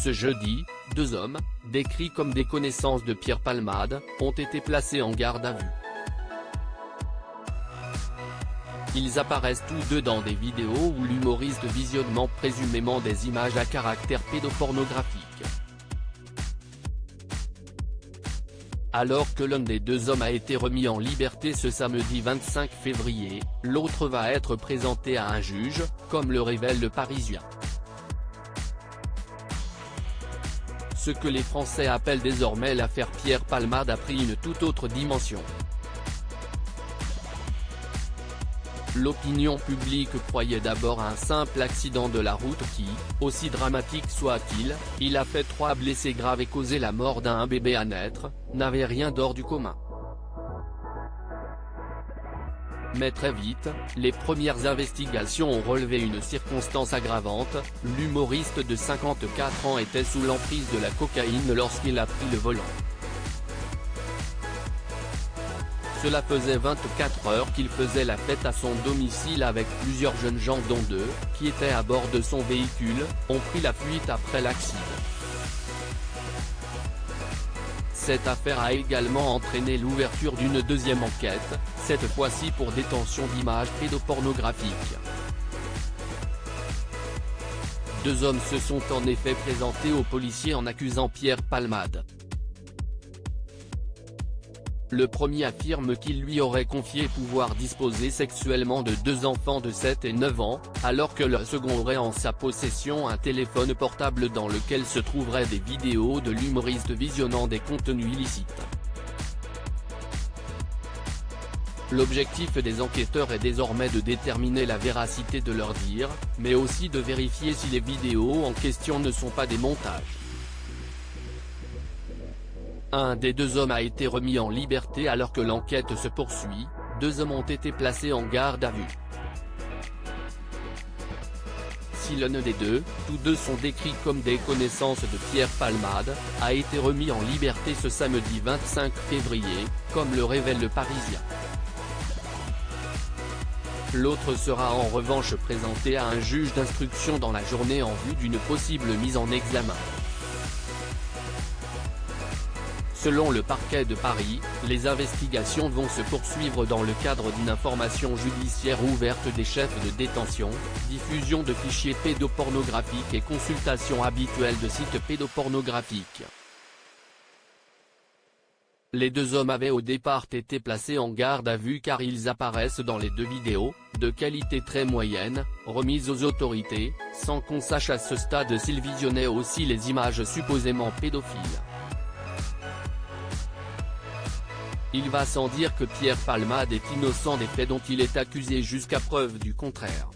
Ce jeudi, 2 hommes, décrits comme des connaissances de Pierre Palmade, ont été placés en garde à vue. Ils apparaissent tous deux dans des vidéos où l'humoriste visionnement présumément des images à caractère pédopornographique. Alors que l'un des 2 hommes a été remis en liberté ce samedi 25 février, l'autre va être présenté à un juge, comme le révèle Le Parisien. Ce que les Français appellent désormais l'affaire Pierre Palmade a pris une toute autre dimension. L'opinion publique croyait d'abord à un simple accident de la route qui, aussi dramatique soit-il, il a fait 3 blessés graves et causé la mort d'un bébé à naître, n'avait rien d'hors du commun. Mais très vite, les premières investigations ont relevé une circonstance aggravante, l'humoriste de 54 ans était sous l'emprise de la cocaïne lorsqu'il a pris le volant. Cela faisait 24 heures qu'il faisait la fête à son domicile avec plusieurs jeunes gens dont 2, qui étaient à bord de son véhicule, ont pris la fuite après l'accident. Cette affaire a également entraîné l'ouverture d'une deuxième enquête, cette fois-ci pour détention d'images pédopornographiques. 2 hommes se sont en effet présentés aux policiers en accusant Pierre Palmade. Le premier affirme qu'il lui aurait confié pouvoir disposer sexuellement de 2 enfants de 7 et 9 ans, alors que le second aurait en sa possession un téléphone portable dans lequel se trouveraient des vidéos de l'humoriste visionnant des contenus illicites. L'objectif des enquêteurs est désormais de déterminer la véracité de leurs dires, mais aussi de vérifier si les vidéos en question ne sont pas des montages. Un des 2 hommes a été remis en liberté alors que l'enquête se poursuit, 2 hommes ont été placés en garde à vue. Si l'un des 2, tous 2 sont décrits comme des connaissances de Pierre Palmade, a été remis en liberté ce samedi 25 février, comme le révèle Le Parisien. L'autre sera en revanche présenté à un juge d'instruction dans la journée en vue d'une possible mise en examen. Selon le parquet de Paris, les investigations vont se poursuivre dans le cadre d'une information judiciaire ouverte des chefs de détention, diffusion de fichiers pédopornographiques et consultation habituelle de sites pédopornographiques. Les 2 hommes avaient au départ été placés en garde à vue car ils apparaissent dans les 2 vidéos, de qualité très moyenne, remises aux autorités, sans qu'on sache à ce stade s'ils visionnaient aussi les images supposément pédophiles. Il va sans dire que Pierre Palmade est innocent des faits dont il est accusé jusqu'à preuve du contraire.